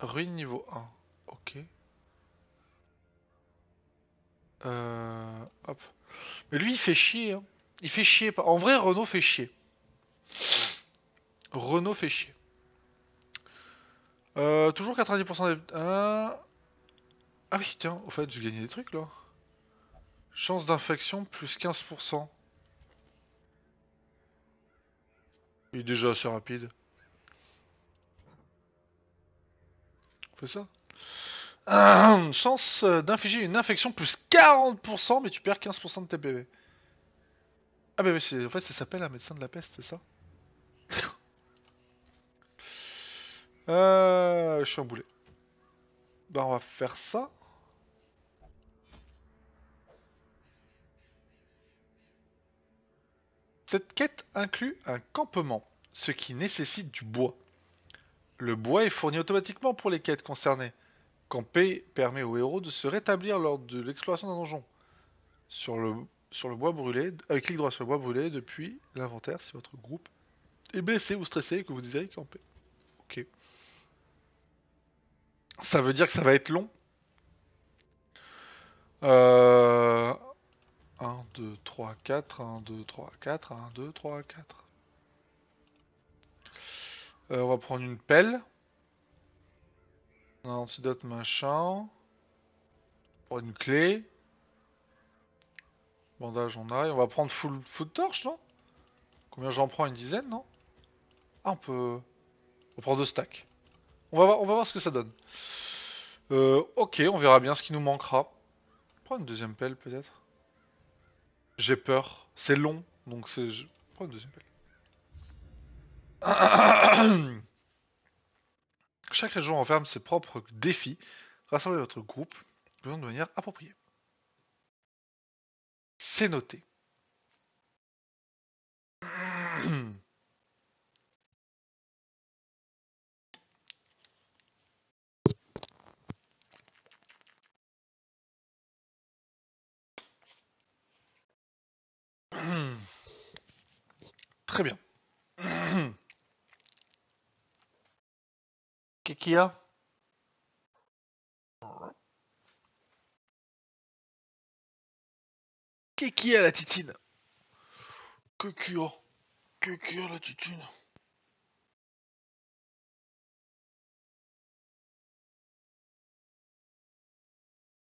Ruine niveau 1. Ok. Hop. Mais lui il fait chier hein. Il fait chier. En vrai Renault fait chier. Renault fait chier. Toujours 90% des... Ah oui tiens, au fait j'ai gagné des trucs là. Chance d'infection plus 15%. Il est déjà assez rapide. On fait ça. Chance d'infliger une infection plus 40%, mais tu perds 15% de tes PV. Ah bah oui, en fait ça s'appelle un médecin de la peste, c'est ça? Je suis emboulé. Bah on va faire ça. Cette quête inclut un campement, ce qui nécessite du bois. Le bois est fourni automatiquement pour les quêtes concernées. Camper permet au héros de se rétablir lors de l'exploration d'un donjon. Sur le, sur le bois brûlé, clic droit sur le bois brûlé depuis l'inventaire si votre groupe est blessé ou stressé et que vous désirez camper. Ok. Ça veut dire que ça va être long. 1, 2, 3, 4, 1, 2, 3, 4, 1, 2, 3, 4. On va prendre une pelle. Un antidote machin. Pour une clé. Bandage on a. Et on va prendre full food torch, non? Combien j'en prends? Une dizaine, non? Ah, on peut... On prend 2 stacks. On va voir ce que ça donne. Ok, on verra bien ce qui nous manquera. Prends une deuxième pelle peut-être. J'ai peur. C'est long, donc c'est... Prends une deuxième pelle. Chaque région renferme ses propres défis. Rassemblez votre groupe de manière appropriée. C'est noté. Très bien. Qu'est-ce qu'il y a? Qu'est-ce qu'il y a la titine? Qu'est-ce qu'il y a? Qu'est-ce qu'il y a la titine?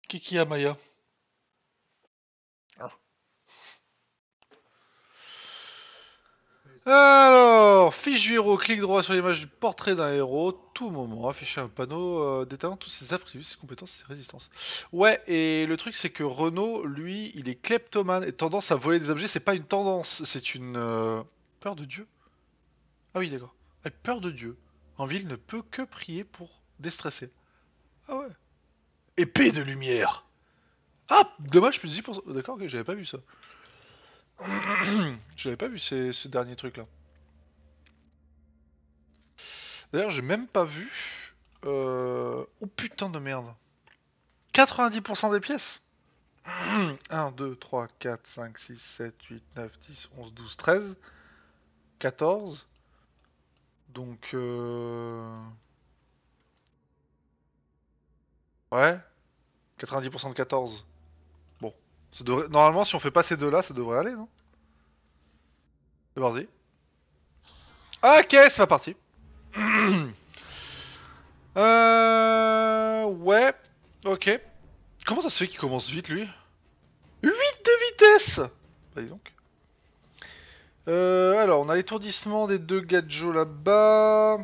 Qu'est-ce qu'il y a Maya? Alors, fiche du héros, clic droit sur l'image du portrait d'un héros, tout moment, afficher un panneau détaillant tous ses attributs, ses compétences et ses résistances. Ouais, et le truc c'est que Renault, lui, il est kleptomane et tendance à voler des objets, c'est pas une tendance, c'est une peur de Dieu. Ah oui, d'accord. Ah, peur de Dieu. En ville ne peut que prier pour déstresser. Ah ouais. Épée de lumière. Ah, dommage, plus 10%. D'accord, ok, j'avais pas vu ça. J'avais pas vu ce dernier truc là. D'ailleurs, j'ai même pas vu. Oh putain de merde. 90% des pièces. 1, 2, 3, 4, 5, 6, 7, 8, 9, 10, 11, 12, 13, 14. Donc, ouais. 90% de 14. Bon. Normalement, si on fait pas ces deux-là, ça devrait aller, non? C'est parti. Ok, c'est pas parti. Ouais. Ok. Comment ça se fait qu'il commence vite, lui? 8 de vitesse. Bah dis donc. Alors, on a l'étourdissement des deux gadgets là-bas.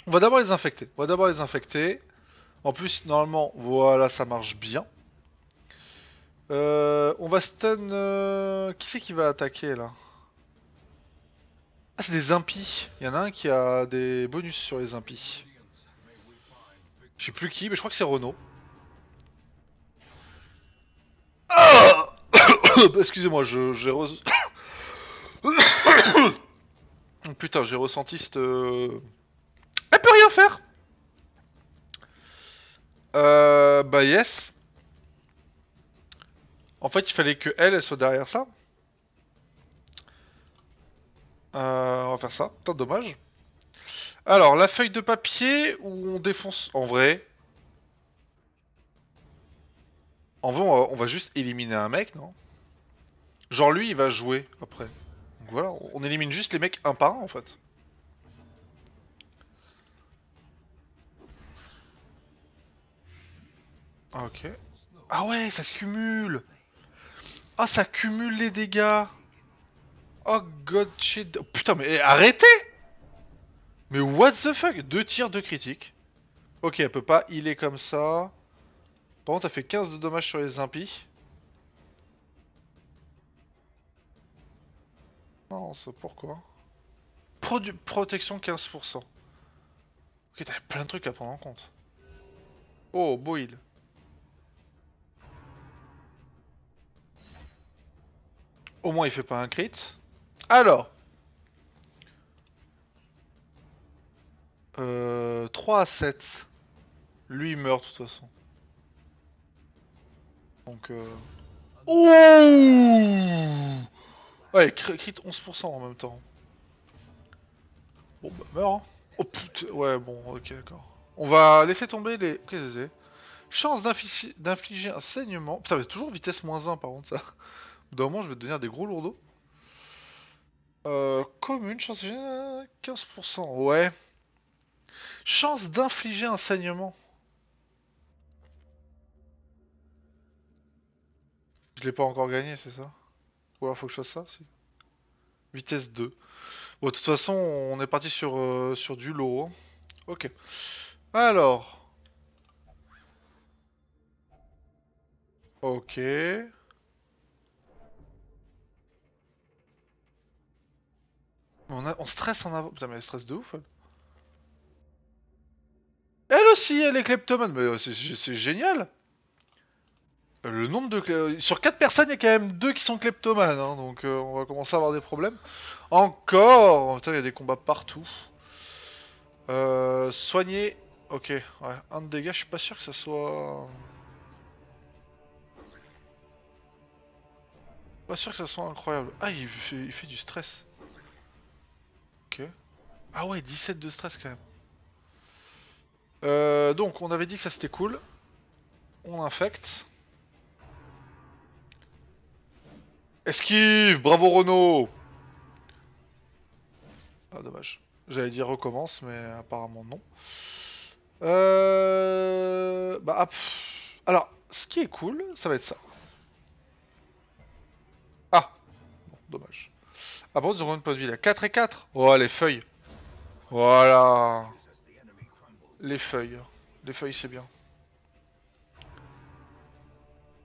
On va d'abord les infecter. On va d'abord les infecter. En plus, normalement, voilà, ça marche bien. On va stun... Qui c'est qui va attaquer, là? Ah, c'est des impies. Il y en a un qui a des bonus sur les impies. Je sais plus qui, mais je crois que c'est Renault. Ah excusez-moi, j'ai putain, j'ai ressenti cette... Elle peut rien faire. Bah yes. En fait, il fallait que elle soit derrière ça. On va faire ça. Putain, dommage. Alors, la feuille de papier où on défonce... En vrai, on va juste éliminer un mec, non? Genre lui, il va jouer après. Donc voilà, on élimine juste les mecs un par un en fait. Ah, ok. Ah ouais, ça cumule. Ah, ça cumule les dégâts. Oh god shit. Oh, putain, mais arrêtez. Mais what the fuck. 2 tirs, 2 critiques. Ok, elle peut pas healer comme ça. Par contre, elle fait 15 de dommages sur les impies. Non, ça pourquoi? Protection 15%. Ok, t'as plein de trucs à prendre en compte. Oh, beau heal. Au moins, il fait pas un crit. Alors, 3 à 7. Lui, il meurt de toute façon. Donc, Ouh. Ouais, crit 11% en même temps. Bon, bah, meurs, hein. Oh putain, ouais, bon, ok, d'accord. On va laisser tomber les... Qu'est-ce que c'est? Chance d'infliger un saignement. Putain, mais toujours vitesse -1 par contre, ça. D'un moment, je vais devenir des gros lourdeaux. Commune, chance 15%, ouais. Chance d'infliger un saignement. Je l'ai pas encore gagné, c'est ça? Ou alors faut que je fasse ça, si. Vitesse 2. Bon, de toute façon, on est parti sur du lot, hein. Ok. Alors. Ok. On stresse en avant. Putain, mais elle stresse de ouf, elle. Elle aussi, elle est kleptomane. Mais c'est génial. Le nombre de sur 4 personnes, il y a quand même 2 qui sont kleptomanes, hein, donc on va commencer à avoir des problèmes. Encore. Putain, il y a des combats partout. Soigner. Ok, ouais. Un de dégâts, je suis pas sûr que ça soit... Pas sûr que ça soit incroyable. Ah, il fait du stress. Ok. Ah ouais, 17 de stress quand même. Donc, on avait dit que ça c'était cool. On infecte. Esquive! Bravo Renault! Ah, dommage. J'allais dire recommence, mais apparemment non. Bah, alors, ce qui est cool, ça va être ça. Ah, bon, dommage. Ah bon, ils ont une point de vie là. 4 et 4. Oh, les feuilles. Voilà. Les feuilles. Les feuilles, c'est bien.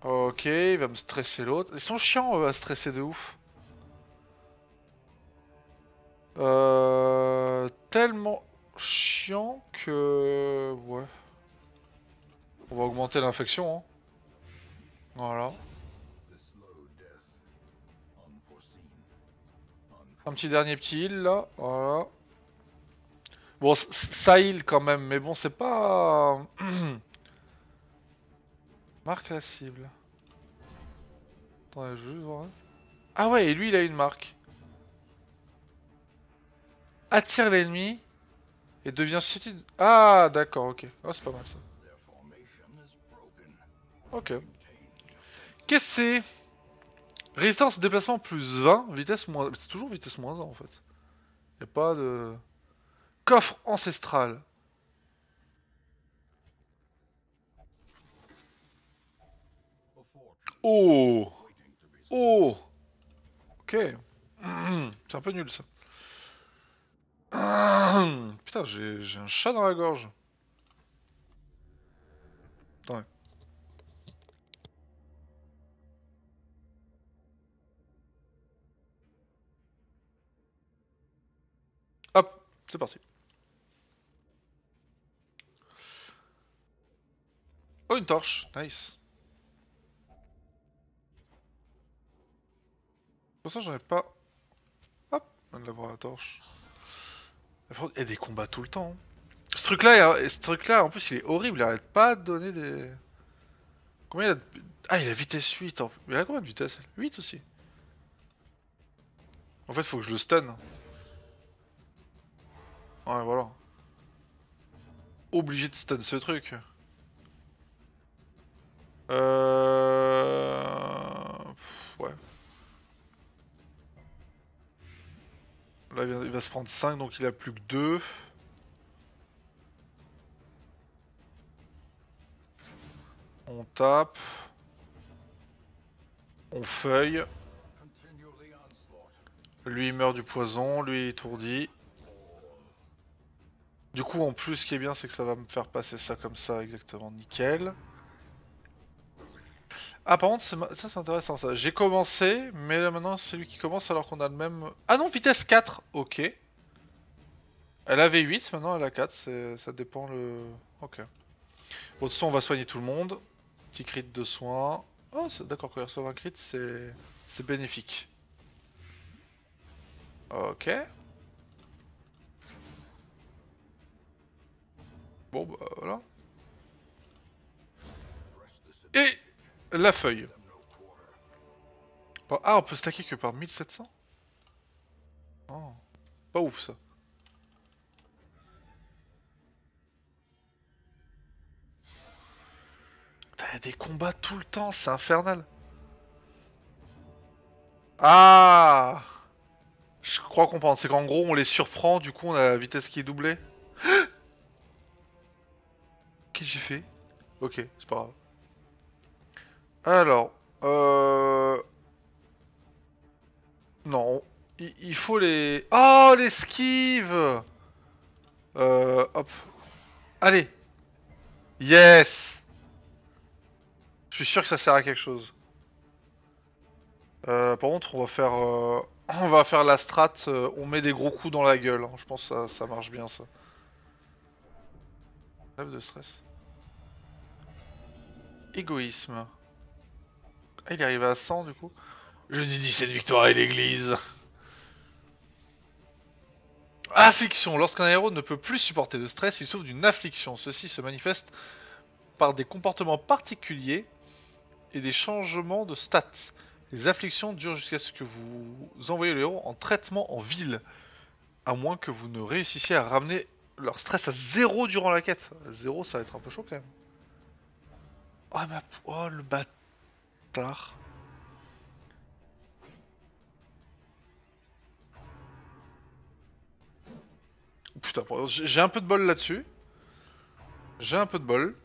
Ok, il va me stresser l'autre. Ils sont chiants à stresser de ouf. Tellement chiant que... Ouais. On va augmenter l'infection, hein. Voilà. Un petit dernier petit heal là. Voilà. Bon, ça heal quand même, mais bon, c'est pas... Marque la cible. Attendez, je vais juste voir. Ah ouais, et lui, il a une marque. Attire l'ennemi et devient susceptible... Ah, d'accord, ok. Oh, c'est pas mal ça. Ok. Qu'est-ce que c'est? Résistance au déplacement plus 20, vitesse moins... C'est toujours vitesse moins 1 en fait. Y'a pas de... Coffre ancestral. Oh. Oh. Ok. C'est un peu nul ça. Putain, j'ai un chat dans la gorge. Attends. Hop, c'est parti. Oh, une torche. Nice. Pour ça, j'en ai pas. Hop, on vient de l'avoir la torche. Il y a des combats tout le temps, hein. Ce truc-là, en plus, il est horrible. Il arrête pas de donner des... Combien il a de... Ah, il a vitesse 8. Il a combien de vitesse? 8 aussi. En fait, faut que je le stun. Ouais, voilà. obligé de stun ce truc. Ouais. Là, il va se prendre 5, donc il a plus que 2. On tape. On feuille. Lui, il meurt du poison. Lui, il est étourdi. Du coup, en plus, ce qui est bien, c'est que ça va me faire passer ça comme ça, exactement, nickel. Ah, par contre, ça c'est intéressant ça. J'ai commencé, mais là maintenant c'est lui qui commence alors qu'on a le même... Ah non, vitesse 4, ok. Elle avait 8, maintenant elle a 4, ça dépend le... Ok. Bon, de toute façon, on va soigner tout le monde. Petit crit de soins. Oh, d'accord, quand il reçoit un crit, c'est bénéfique. Ok. Bon, bah voilà. Et la feuille. Ah, on peut stacker que par 1700. Oh, pas ouf ça. T'as des combats tout le temps, c'est infernal. Ah, je crois comprendre. C'est qu'en gros, on les surprend, du coup, on a la vitesse qui est doublée. Qu'est-ce que j'ai fait? Ok, c'est pas grave. Alors, non. Il faut les... Oh, l'esquive. Hop. Allez. Yes. Je suis sûr que ça sert à quelque chose. Par contre, on va faire... on va faire la strat, on met des gros coups dans la gueule. Hein. Je pense que ça marche bien, ça. Rêve de stress. Égoïsme. Ah, il est arrivé à 100, du coup. Je dis 17 victoires et l'église. Affliction. Lorsqu'un héros ne peut plus supporter de stress, il souffre d'une affliction. Ceci se manifeste par des comportements particuliers et des changements de stats. Les afflictions durent jusqu'à ce que vous envoyez le héros en traitement en ville, à moins que vous ne réussissiez à ramener leur stress à 0 durant la quête. À 0, ça va être un peu chaud quand même. Oh, oh le bâtard. Putain, j'ai un peu de bol là-dessus. J'ai un peu de bol.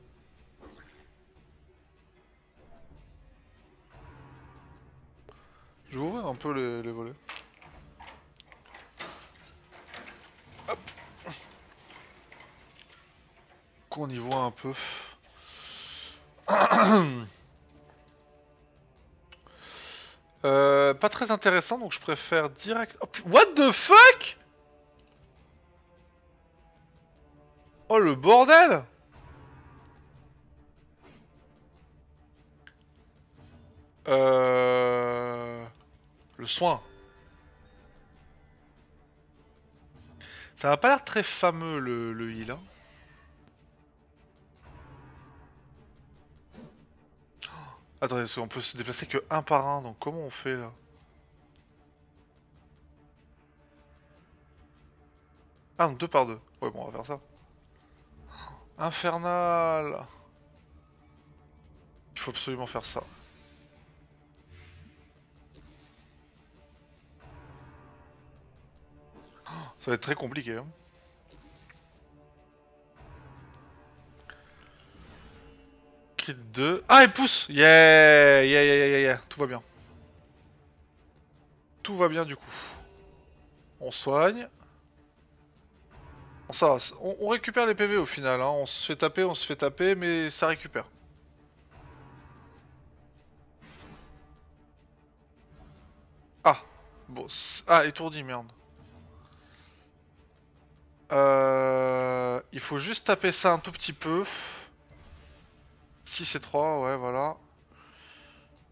Je vais ouvrir un peu les volets. Hop. Qu'on y voit un peu. Pas très intéressant, donc je préfère direct... Oh, what the fuck? Oh le bordel. Le soin. Ça n'a pas l'air très fameux le heal. Hein. Attendez, parce qu'on peut se déplacer que un par un, donc comment on fait là? Ah, donc deux par deux. Ouais, bon, on va faire ça. Infernal. Il faut absolument faire ça. Ça va être très compliqué. Hein. Crit 2. Ah, il pousse. Yeah, yeah, yeah, yeah, yeah. Tout va bien. Tout va bien du coup. On soigne. Ça, on récupère les PV au final. Hein. On se fait taper, mais ça récupère. Ah. Bon. Ah, étourdi, merde. Il faut juste taper ça un tout petit peu. 6 et 3, ouais, voilà.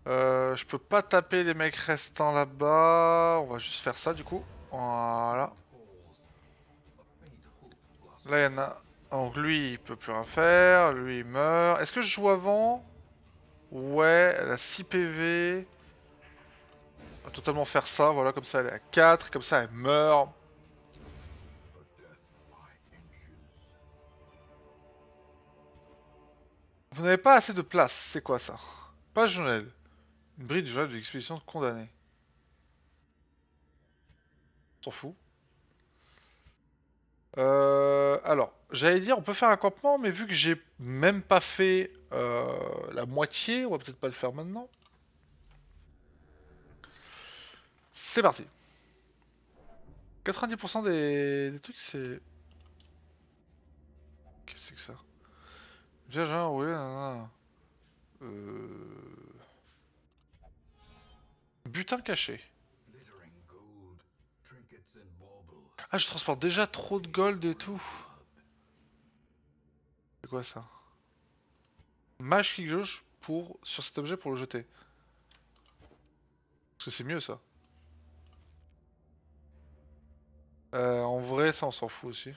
Je peux pas taper les mecs restants là-bas. On va juste faire ça du coup. Voilà. Là, il y en a. Donc lui, il peut plus rien faire. Lui, il meurt. Est-ce que je joue avant? Ouais, elle a 6 PV. On va totalement faire ça. Voilà, comme ça, elle est à 4. Comme ça, elle meurt. Vous n'avez pas assez de place, c'est quoi ça? Page journal. Une bride du journal de l'expédition de condamné. On s'en fout. Alors, j'allais dire, on peut faire un campement, mais vu que j'ai même pas fait la moitié, on va peut-être pas le faire maintenant. C'est parti. 90% des trucs, c'est... Qu'est-ce que c'est que ça? Déjà, genre, ouais, nanana. Butin caché. Ah, je transporte déjà trop de gold et tout. C'est quoi ça? Mage clic gauche pour, sur cet objet pour le jeter. Parce que c'est mieux ça. En vrai, ça on s'en fout aussi.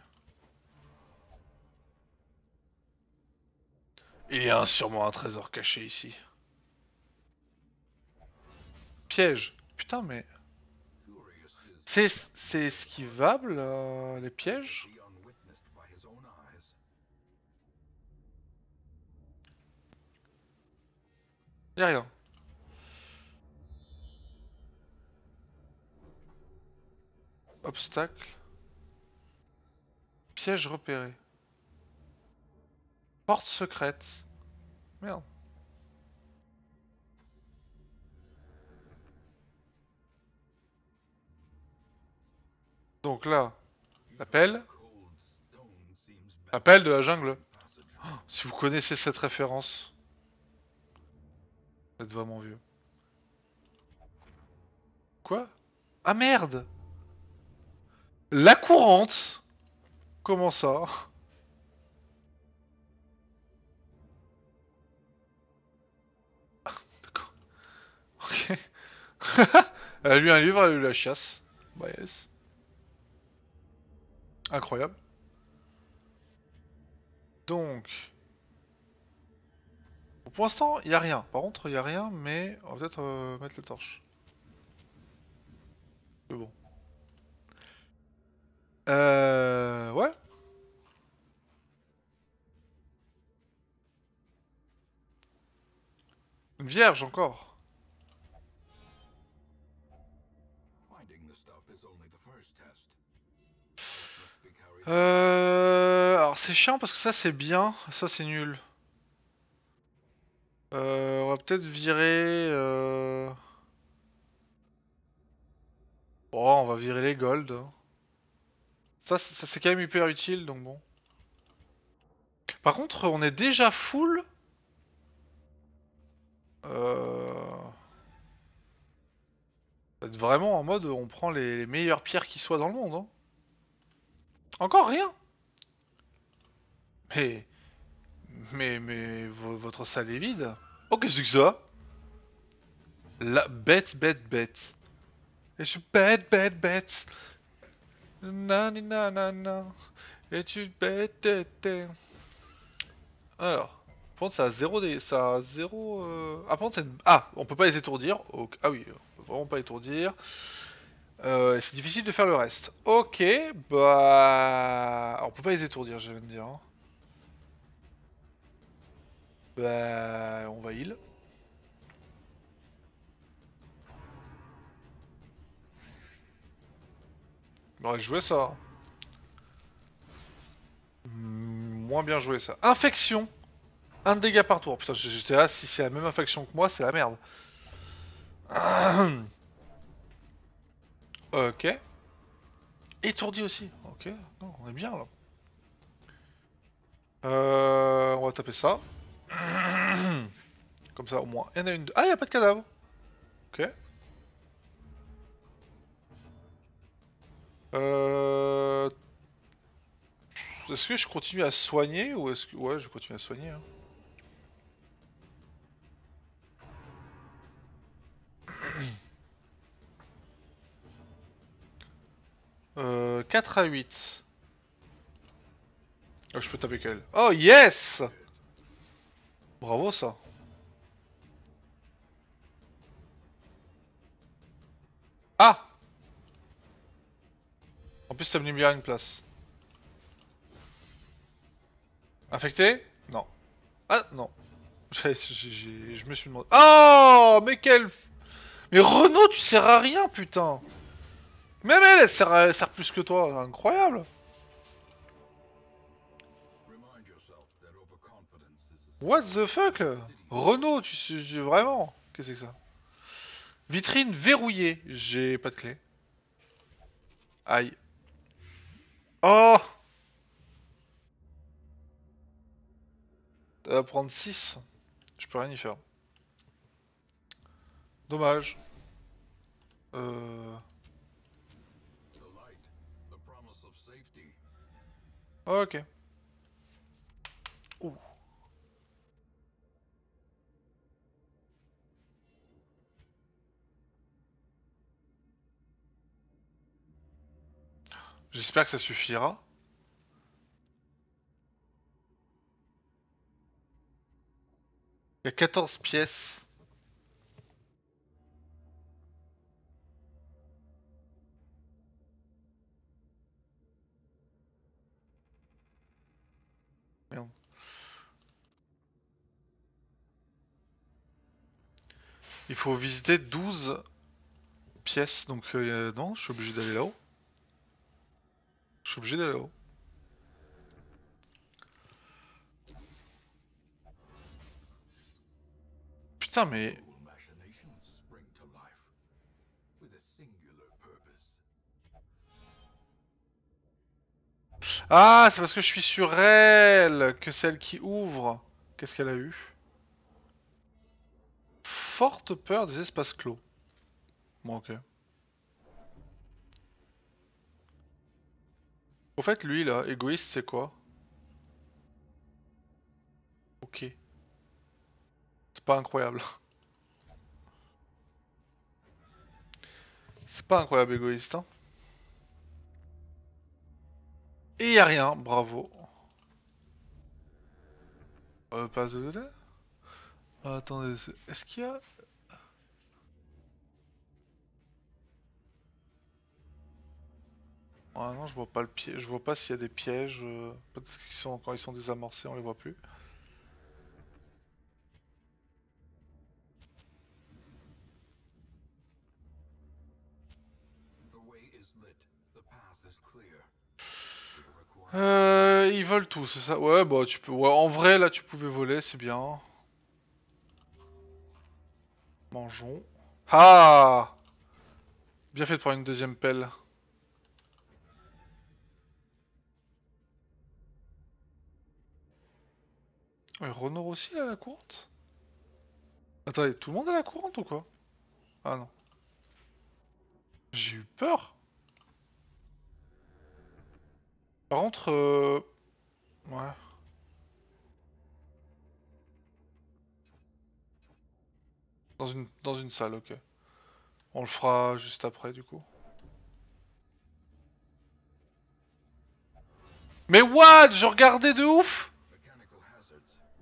Il y a sûrement un trésor caché ici. Piège. Putain, mais... C'est esquivable, les pièges? Y'a rien. Obstacle. Piège repéré. Porte secrète. Merde. Donc là, l'appel. Appel de la jungle. Oh, si vous connaissez cette référence, vous êtes vraiment vieux. Quoi? Ah merde! La courante? Comment ça? D'accord. Ok. Elle a lu un livre, elle a lu la chiasse. Bah yes. Incroyable. Donc... Bon, pour l'instant, il n'y a rien. Par contre, il n'y a rien, mais on va peut-être mettre la torche. Mais bon. Ouais. Une vierge encore. Alors c'est chiant parce que ça c'est bien, ça c'est nul. On va peut-être virer... Oh, on va virer les gold, hein. Ça c'est quand même hyper utile, donc bon. Par contre, on est déjà full. Euh... Ça va être vraiment en mode on prend les meilleures pierres qui soient dans le monde, hein. Encore rien. Mais... Votre salle est vide. Oh, qu'est-ce que c'est que ça? La bête, bête, bête. Et je suis bête, bête, bête. Nanana. Et tu bête, bête, bête. Alors. Par contre, ça a zéro des. Ça a zéro. Ah, par contre, ah, on peut pas les étourdir. Ah oui, on peut vraiment pas étourdir. C'est difficile de faire le reste. Ok, bah. Alors, on peut pas les étourdir, je viens de dire, hein. Bah. On va heal. On aurait joué ça. Moins bien joué ça. Infection. Un dégât par tour. Putain, j'étais là, si c'est la même infection que moi, c'est la merde. Ok. Étourdi aussi. Ok, non, on est bien là. On va taper ça. Comme ça, au moins. Il y en a une. Ah, il n'y a pas de cadavre. Ok. Euh... Est-ce que je continue à soigner ou est-ce que... Ouais, je continue à soigner, hein. 4 à 8. Oh, je peux taper qu'elle. Oh, yes! Bravo, ça. Ah! En plus, ça me libère une place. Infecté? Non. Ah non. Je me suis demandé. Oh mais quel... Mais Renault, tu sers à rien, putain. Même elle, elle sert plus que toi. Incroyable. What the fuck là? Renault, tu sais... Vraiment. Qu'est-ce que c'est que ça? Vitrine verrouillée. J'ai pas de clé. Aïe. Oh! Ça va prendre 6. Je peux rien y faire. Dommage. Euh... Ok. Ouh. J'espère que ça suffira. Il y a 14 pièces. Merde. Il faut visiter 12 pièces. Donc non, je suis obligé d'aller là-haut. Je suis obligé d'aller là-haut. Putain mais... Ah, c'est parce que je suis sur elle que celle qui ouvre. Qu'est-ce qu'elle a eu? Forte peur des espaces clos. Bon, ok. Au fait, lui là, égoïste, c'est quoi? Ok. C'est pas incroyable. C'est pas incroyable égoïste, hein. Et y a rien, bravo. Passe de côté? Attendez, est-ce qu'il y a... Ah non, je vois pas le piège. Je vois pas s'il y a des pièges. Peut-être qu'ils sont quand ils sont désamorcés, on les voit plus. Ils volent tout, c'est ça? Ouais, bah tu peux. Ouais, en vrai, là, tu pouvais voler, c'est bien. Mangeons. Ah! Bien fait de prendre une deuxième pelle. Ouais, Renault aussi à la courante? Attendez, tout le monde à la courante ou quoi? Ah non. J'ai eu peur. Par contre, ouais. Dans une salle, ok. On le fera juste après, du coup. Mais what? Je regardais de ouf!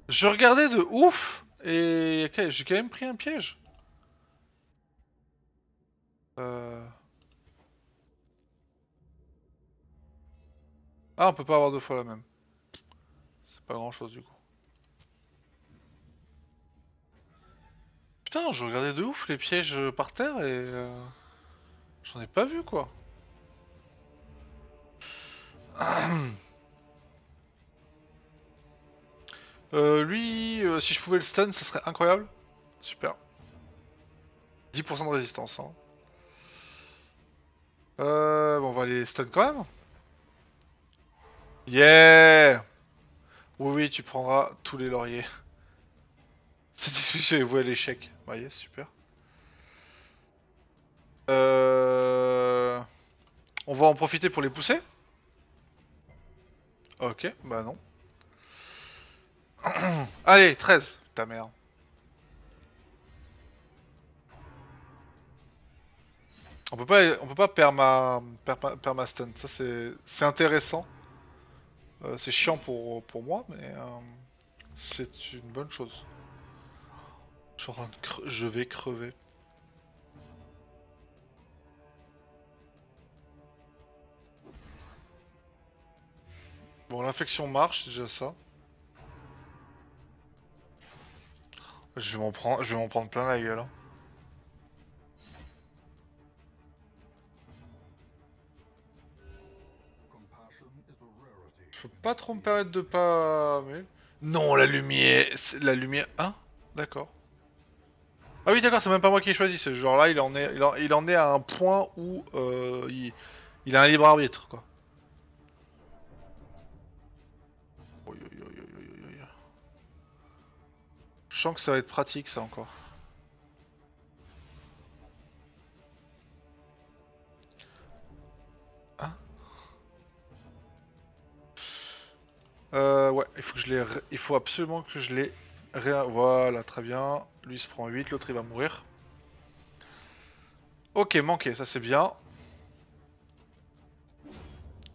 Je regardais de ouf! Et ok, j'ai quand même pris un piège. Euh... Ah, on peut pas avoir deux fois la même. C'est pas grand chose, du coup. Putain, je regardais de ouf les pièges par terre et j'en ai pas vu quoi. Lui, si je pouvais le stun, ça serait incroyable. Super. 10% de résistance. Hein. Bon, on va les stun quand même. Yeah! Oui, oui, tu prendras tous les lauriers. Cette discussion est vouée à l'échec. Bah, yes, super. Euh... On va en profiter pour les pousser? Ok, bah non. Allez, 13. Ta mère. On peut pas perma stun. Ça c'est intéressant. C'est chiant pour moi, mais c'est une bonne chose. Je suis en train de je vais crever. Bon, l'infection marche, c'est déjà ça. Je vais m'en prendre plein la gueule. Hein. Je peux pas trop me permettre de pas... Mais... Non, la lumière... La lumière... Hein? D'accord. Ah oui, d'accord, c'est même pas moi qui ai choisi. Ce genre là, il en est à un point où il a un libre arbitre, quoi. Oi, oi, oi, oi, oi, oi. Je sens que ça va être pratique, ça, encore. Hein? Ouais, il faut que je les... Il faut absolument que je les... Voilà, très bien. Lui, il se prend 8, l'autre, il va mourir. Ok, manqué, ça c'est bien.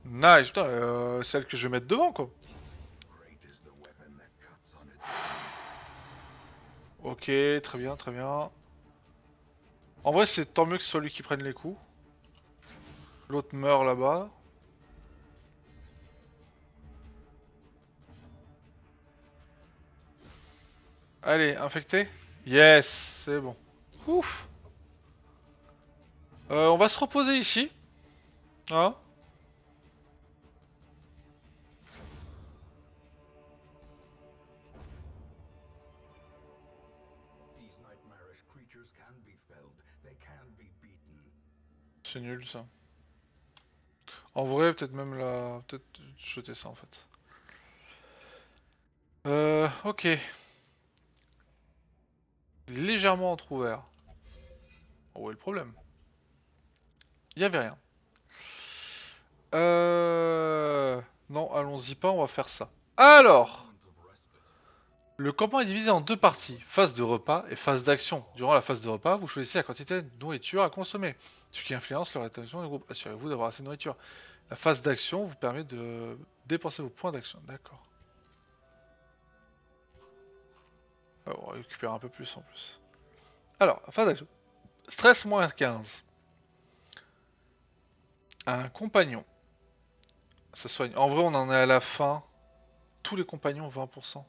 Nice, putain, celle que je vais mettre devant, quoi. Ok, très bien, très bien. En vrai, c'est tant mieux que ce soit lui qui prenne les coups. L'autre meurt là-bas. Allez, infecté. Yes, c'est bon. Ouf. On va se reposer ici. Hein. C'est nul ça. En vrai, peut-être même la... Peut-être jeter ça en fait. Ok. Légèrement entrouvert. Oh, où est le problème? Il y avait rien. Non, allons-y pas, on va faire ça. Alors, le campement est divisé en deux parties, phase de repas et phase d'action. Durant la phase de repas, vous choisissez la quantité de nourriture à consommer, ce qui influence leur rétablissement du groupe. Assurez-vous d'avoir assez de nourriture. La phase d'action vous permet de dépenser vos points d'action. D'accord. On récupère un peu plus en plus. Alors, phase d'action. Stress moins 15. Un compagnon. Ça soigne. En vrai, on en est à la fin. Tous les compagnons 20%.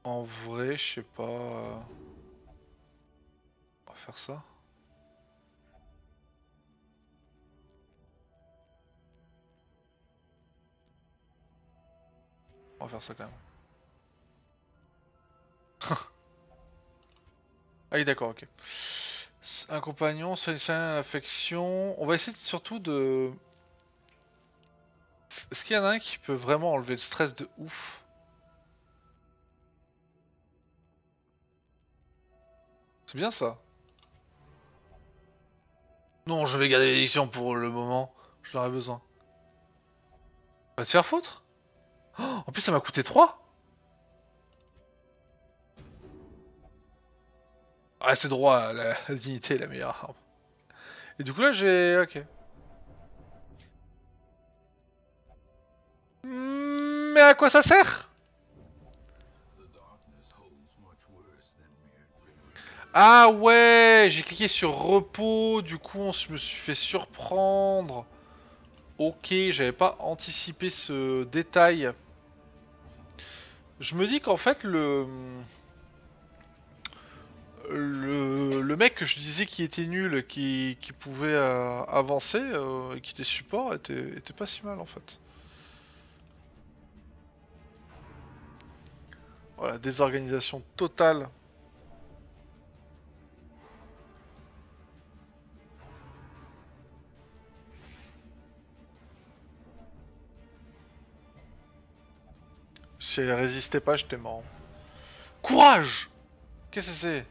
En vrai, je sais pas. On va faire ça. On va faire ça quand même. Ah oui, d'accord, ok. Un compagnon, soigne l'affection. On va essayer surtout de... Est-ce qu'il y en a un qui peut vraiment enlever le stress de ouf? C'est bien ça. Non, je vais garder l'édition pour le moment. Je l'aurai besoin. Va te faire foutre. Oh, en plus, ça m'a coûté 3. Ah, c'est droit, la dignité est la meilleure arme. Et du coup, là, j'ai... Ok. Mais à quoi ça sert? Ah ouais, j'ai cliqué sur repos, du coup, je me suis fait surprendre. Ok, j'avais pas anticipé ce détail. Je me dis qu'en fait, le mec que je disais qui était nul, qui pouvait avancer, et qui était support, était pas si mal en fait. Voilà, désorganisation totale. Si elle résistait pas, j'étais mort. Courage! Qu'est-ce que c'est?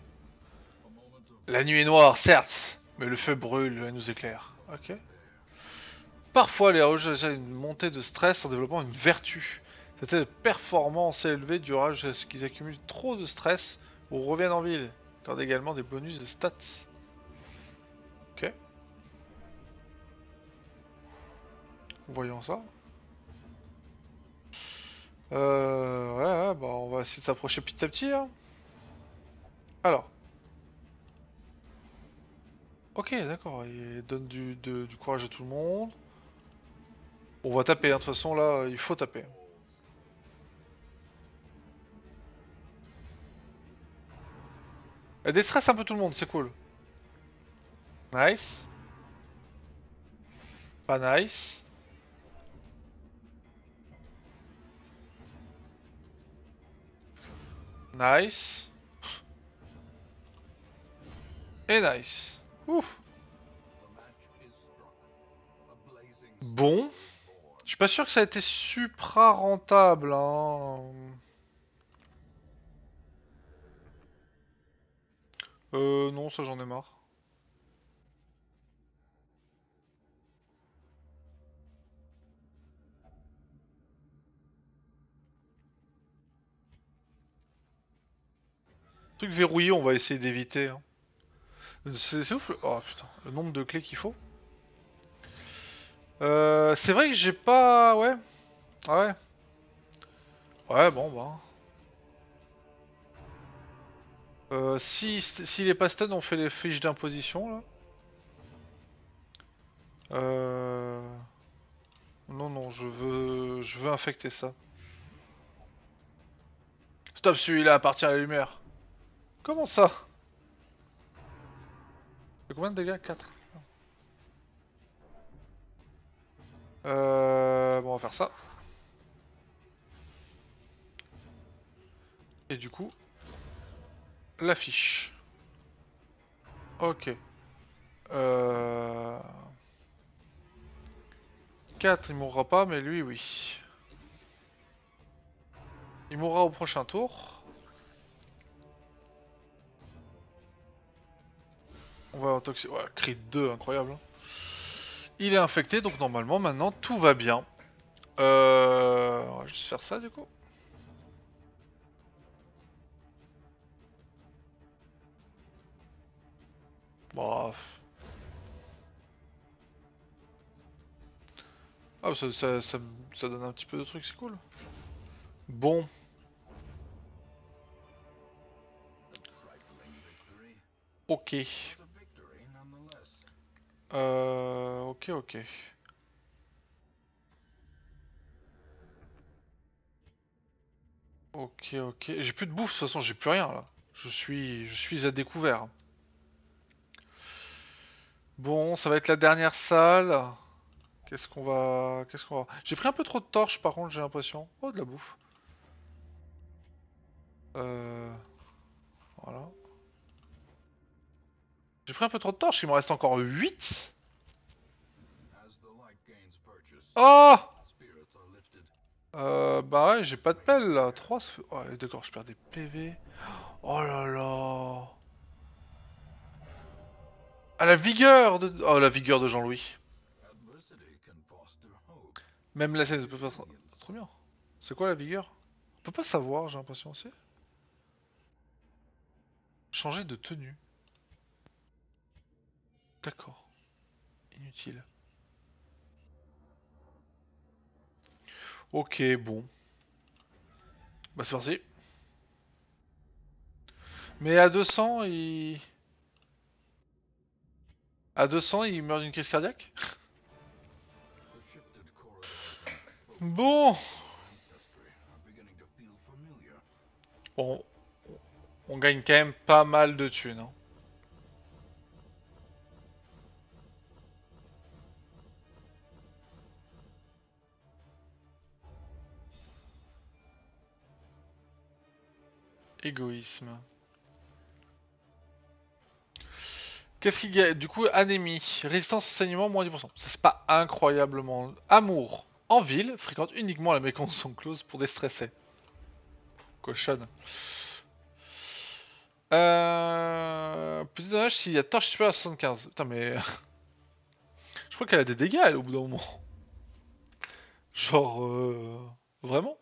La nuit est noire, certes, mais le feu brûle et nous éclaire. Ok. Parfois, les rouges ont une montée de stress en développant une vertu. Cette performance élevée durera jusqu'à ce qu'ils accumulent trop de stress ou reviennent en ville. Ils accordent également des bonus de stats. Ok, voyons ça. Ouais, bah on va essayer de s'approcher petit à petit. Hein. Alors, ok, d'accord, il donne du courage à tout le monde. On va taper, hein. De toute façon là, il faut taper. Elle déstresse un peu tout le monde, c'est cool. Nice. Pas nice. Nice. Et nice. Ouf. Bon. Je suis pas sûr que ça a été supra rentable, hein. Non, ça j'en ai marre. Truc verrouillé, on va essayer d'éviter, hein. C'est ouf. Oh putain, le nombre de clés qu'il faut. C'est vrai que j'ai pas... Ouais. Ah ouais. Ouais, bon, bah. S'il est pas stun, on fait les fiches d'imposition, là. Euh... Non, non, je veux infecter ça. Stop, celui-là appartient à la lumière. Comment ça? C'est combien de dégâts? 4. Bon, on va faire ça. Et du coup, l'affiche. Ok. 4, il mourra pas, mais lui, oui. Il mourra au prochain tour. On va intoxiquer. Ouais, crit 2, incroyable, hein. Il est infecté, donc normalement, maintenant, tout va bien. On va juste faire ça, du coup. Bon. Ah, ça donne un petit peu de trucs, c'est cool. Bon. Ok. Ok, ok. Ok, ok. J'ai plus de bouffe, de toute façon, j'ai plus rien, là. Je suis à découvert. Bon, ça va être la dernière salle. Qu'est-ce qu'on va... J'ai pris un peu trop de torches, par contre, j'ai l'impression. Oh, de la bouffe. Euh... Voilà. J'ai pris un peu trop de torches, il m'en reste encore 8. Oh! Bah ouais, j'ai pas de pelle, là. 3, ça fait... Oh, d'accord, je perds des PV. Oh là là. Ah, la vigueur de... Oh, la vigueur de Jean-Louis. Même la scène peut pas... Trop bien. C'est quoi la vigueur? On peut pas savoir, j'ai l'impression aussi. Changer de tenue. D'accord. Inutile. Ok, bon. Bah c'est parti. Mais à 200, il... À 200, il meurt d'une crise cardiaque? Bon. Bon, on gagne quand même pas mal de thunes, hein. Égoïsme. Qu'est-ce qu'il y a? Du coup, anémie. Résistance au saignement, moins 10%. Ça, c'est pas incroyablement... Amour. En ville, fréquente uniquement la mécontention close pour déstresser. Cochonne. Plus de dommage s'il y a torche supérieure à 75. Putain, mais... Je crois qu'elle a des dégâts, elle, au bout d'un moment. Genre... Vraiment?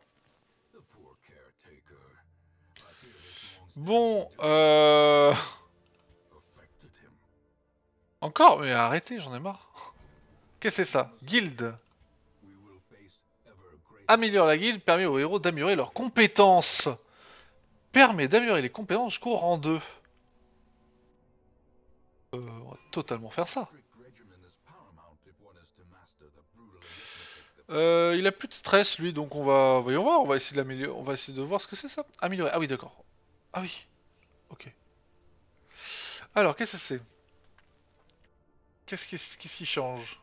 Bon, Encore? Mais arrêtez, j'en ai marre. Qu'est-ce que c'est ça? Guilde. Améliore la guilde, permet aux héros d'améliorer leurs compétences. Permet d'améliorer les compétences jusqu'au rang 2. On va totalement faire ça. Il a plus de stress lui, donc on va... Voyons voir, on va essayer de l'améliorer. On va essayer de voir ce que c'est ça. Améliorer. Ah oui, d'accord. Ah oui. Ok. Alors, qu'est-ce que c'est? Qu'est-ce qui change?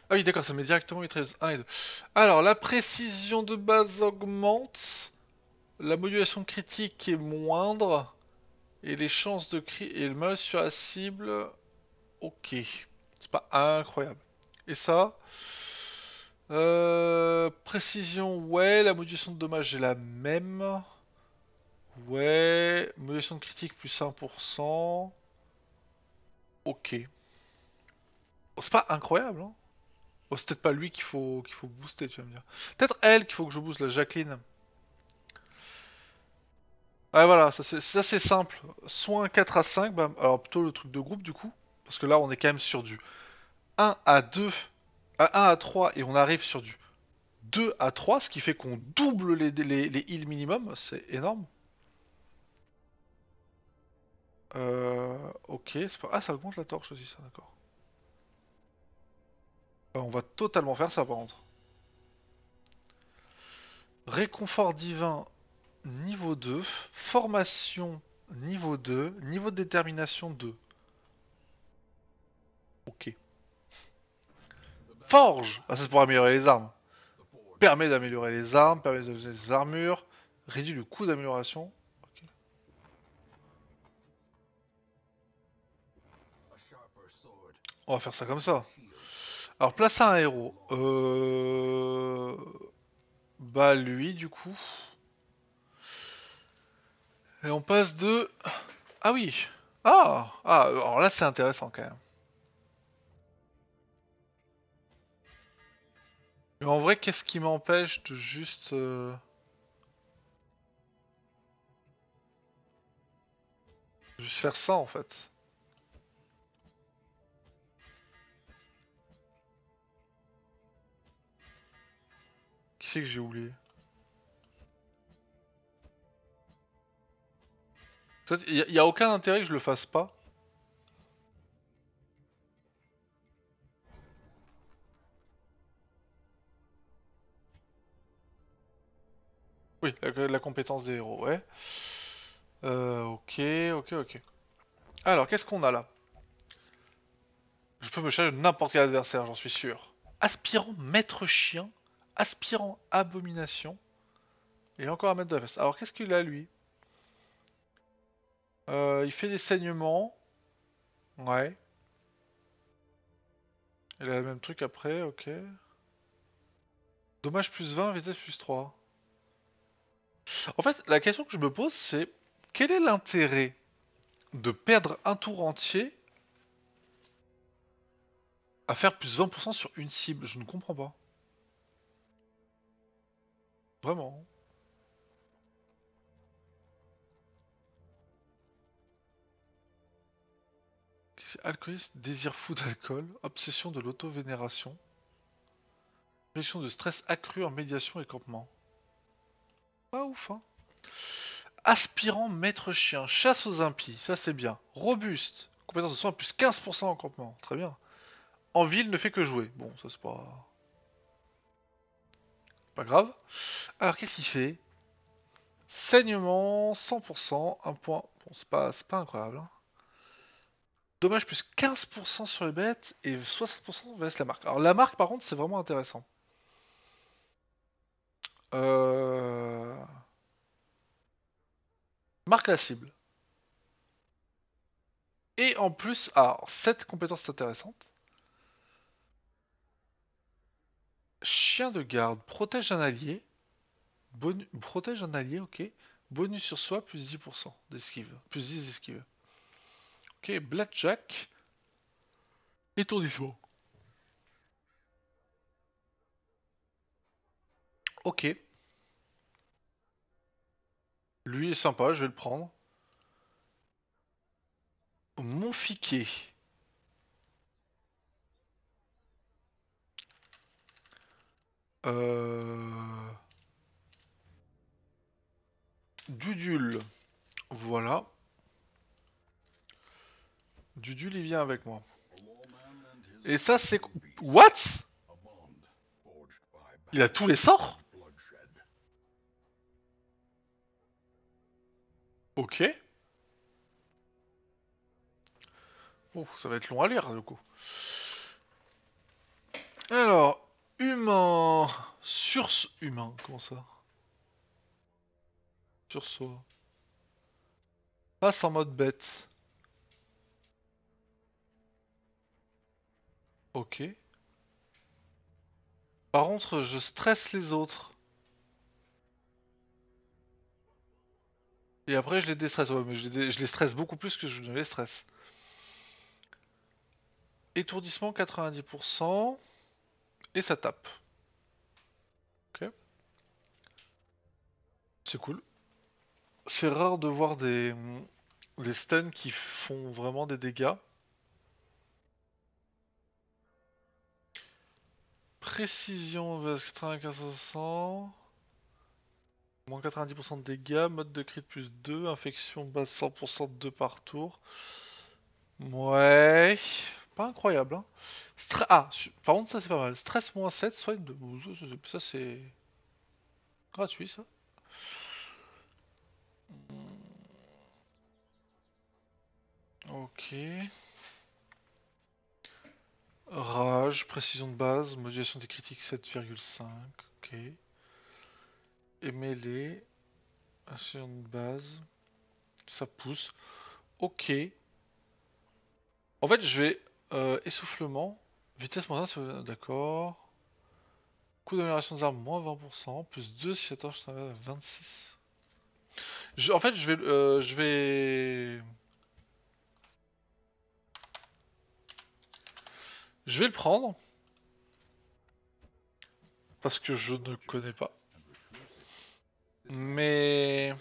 Ah oui, d'accord, ça met directement les 13, 1 et 2. Alors, la précision de base augmente, la modulation critique est moindre, et les chances de crit et le malus sur la cible, ok. C'est pas incroyable. Et ça? Précision, ouais, la modulation de dommage est la même. Ouais, modulation de critique plus 1%. Ok. Bon, c'est pas incroyable, hein. Bon, c'est peut-être pas lui qu'il faut booster, tu vas me dire. Peut-être elle qu'il faut que je booste, la Jacqueline. Ouais, voilà, ça c'est simple. Soit un 4 à 5, bah, alors plutôt le truc de groupe du coup. Parce que là, on est quand même sur du 1 à 2, à 1 à 3, et on arrive sur du 2 à 3, ce qui fait qu'on double les heals minimum. C'est énorme. Ok, c'est pas... Ah, ça augmente la torche aussi, ça, d'accord. On va totalement faire ça par contre. Réconfort divin, niveau 2. Formation, niveau 2. Niveau de détermination 2. Ok. Forge! Ah, ça c'est pour améliorer les armes. Permet d'améliorer les armes, permet de des armures, réduit le coût d'amélioration. Ok. On va faire ça comme ça. Alors, place à un héros. Bah, lui, du coup. Et on passe de... Ah oui! Alors là, c'est intéressant quand même. Mais en vrai, qu'est-ce qui m'empêche de juste faire ça en fait? Qui c'est que j'ai oublié? Il y a aucun intérêt que je le fasse pas. Oui, la compétence des héros, ouais. Ok, ok. Alors, qu'est-ce qu'on a là? Je peux me charger de n'importe quel adversaire, j'en suis sûr. Aspirant maître chien, aspirant abomination, et encore un maître de la veste. Alors, qu'est-ce qu'il a lui? Il fait des saignements. Ouais. Il a le même truc après, ok. Dommage plus 20, vitesse plus 3. En fait, la question que je me pose, c'est quel est l'intérêt de perdre un tour entier à faire plus 20% sur une cible? Je ne comprends pas. Vraiment. Alcoolisme, désir fou d'alcool, obsession de l'auto-vénération, réaction de stress accrue en médiation et campement. Pas ouf, hein. Aspirant maître chien, chasse aux impies, ça c'est bien. Robuste, compétence de soin plus 15% en campement, très bien. En ville ne fait que jouer. Bon, ça c'est pas grave. Alors qu'est-ce qu'il fait? Saignement, 100%, un point. Bon, c'est pas incroyable, hein. Dommage plus 15% sur les bêtes et 60% vs la marque. Alors la marque par contre c'est vraiment intéressant. Euh... Marque la cible. Et en plus, alors cette compétence est intéressante. Chien de garde, protège un allié. Protège un allié, ok. Bonus sur soi, plus 10% d'esquive. Plus 10 d'esquive. Ok, Blackjack. Étourdissement. Ok. Lui est sympa, je vais le prendre. Monfiquet. Euh... Dudule. Voilà. Dudule, il vient avec moi. Et ça, c'est... What? Il a tous les sorts? Ok. Oh, ça va être long à lire du coup. Alors, humain. Humain, comment ça? Sursaut. Passe en mode bête. Ok. Par contre, je stresse les autres. Et après, je les déstresse. Ouais, mais je les stresse beaucoup plus que je ne les stresse. Étourdissement 90%. Et ça tape. Ok. C'est cool. C'est rare de voir des stuns qui font vraiment des dégâts. Précision, 95%. Moins 90% de dégâts. Mode de crit plus 2. Infection base 100% de 2 par tour. Ouais. Pas incroyable, hein. Par contre, ça c'est pas mal. Stress moins 7, soigne de. Ça c'est gratuit, ça. Ok. Rage, précision de base, modulation des critiques 7,5. Ok. Et mêlée, précision de base, ça pousse. Ok. En fait, je vais essoufflement, vitesse moins 1, d'accord. Coût d'amélioration des armes moins 20%, plus 2 si attends, je suis à 26. En fait, je vais le prendre parce que je ne connais pas. Mais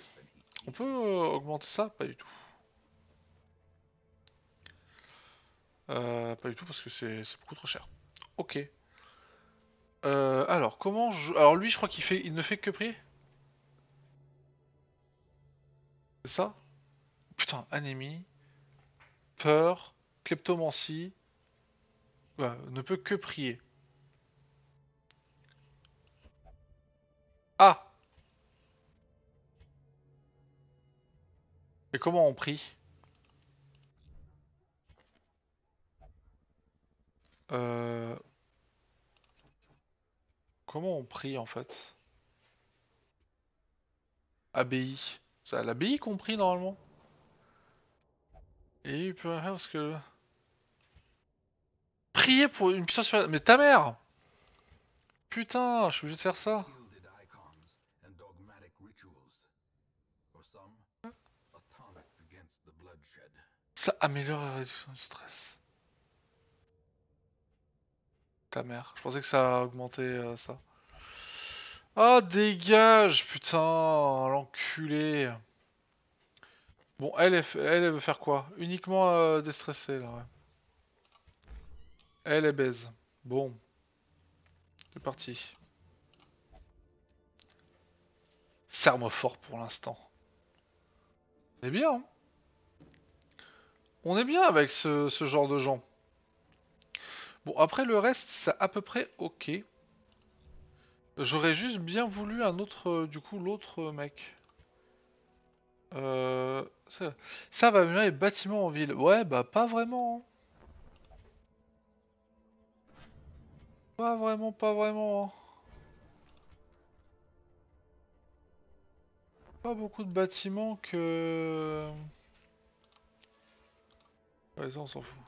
on peut augmenter ça? Pas du tout. Pas du tout parce que c'est beaucoup trop cher. Ok. Alors comment je... Alors lui je crois il ne fait que prier. C'est ça? Putain, anémie, peur, kleptomancie. Ouais, ne peut que prier. Ah! Et comment on prie? Euh... Comment on prie en fait? Abbaye. C'est à l'abbaye qu'on prie normalement? Et il peut rien faire parce que... Prier pour une puissance supérieure. Mais ta mère! Putain, je suis obligé de faire ça. Ça améliore la réduction du stress. Ta mère. Je pensais que ça augmentait ça. Ah, dégage, putain, l'enculé. Bon, elle veut faire quoi? Uniquement déstresser, là, ouais. Elle baise. Bon, c'est parti. Serre-moi fort pour l'instant. On est bien, hein. On est bien avec ce genre de gens. Bon, après le reste, c'est à peu près ok. J'aurais juste bien voulu un autre, du coup, l'autre mec. Ça va venir les bâtiments en ville. Ouais, bah pas vraiment, hein. Pas vraiment, pas vraiment, hein. Pas beaucoup de bâtiments que... Ouais, ça on s'en fout.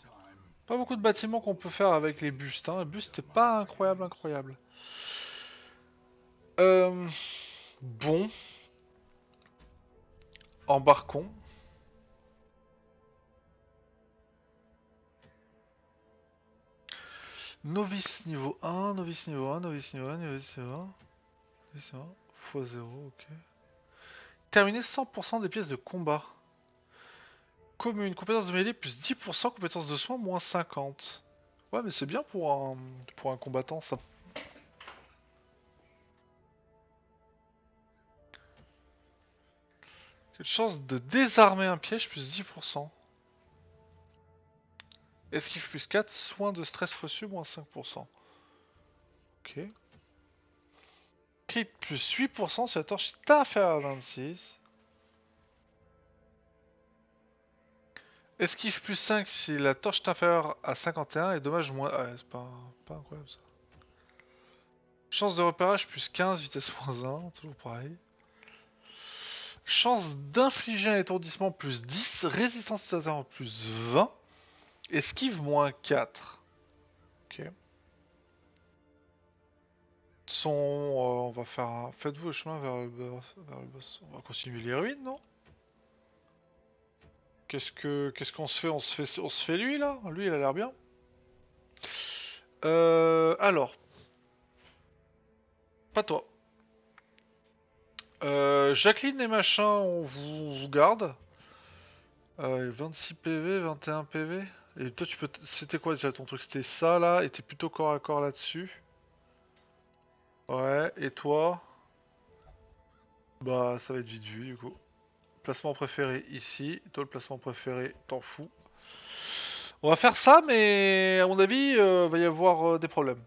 Pas beaucoup de bâtiments qu'on peut faire avec les bustes, hein. Les bustes, c'est pas incroyable, incroyable. Euh... Bon. Embarquons. Novice niveau 1, novice niveau 1, novice niveau 1, novice niveau 1. Novice niveau 1, fois 0, ok. Terminer 100% des pièces de combat. Commune, compétence de mêlée plus 10%, compétence de soin moins 50. Ouais, mais c'est bien pour un combattant, ça. Quelle chance de désarmer un piège plus 10%. Esquive plus 4, soin de stress reçu moins 5%. Ok. Crit plus 8% si la torche est inférieure à 26. Esquive plus 5 si la torche est inférieure à 51 et dommage moins... Ah, c'est pas incroyable ça. Chance de repérage plus 15, vitesse moins 1, toujours pareil. Chance d'infliger un étourdissement plus 10, résistance à plus 20, esquive moins 4. Ok. De toute façon, on va faire un... Faites-vous le chemin vers le boss. On va continuer les ruines, non? Qu'est-ce qu'on se fait? On se fait lui là? Lui il a l'air bien. Alors, pas toi. Jacqueline et machin, on vous garde. 26 PV, 21 PV. Et toi tu peux... C'était quoi déjà ton truc? C'était ça là, et t'es plutôt corps à corps là-dessus. Ouais, et toi? Bah ça va être vite vu du coup. Placement préféré ici. Toi le placement préféré, t'en fous. On va faire ça, mais à mon avis, va y avoir des problèmes.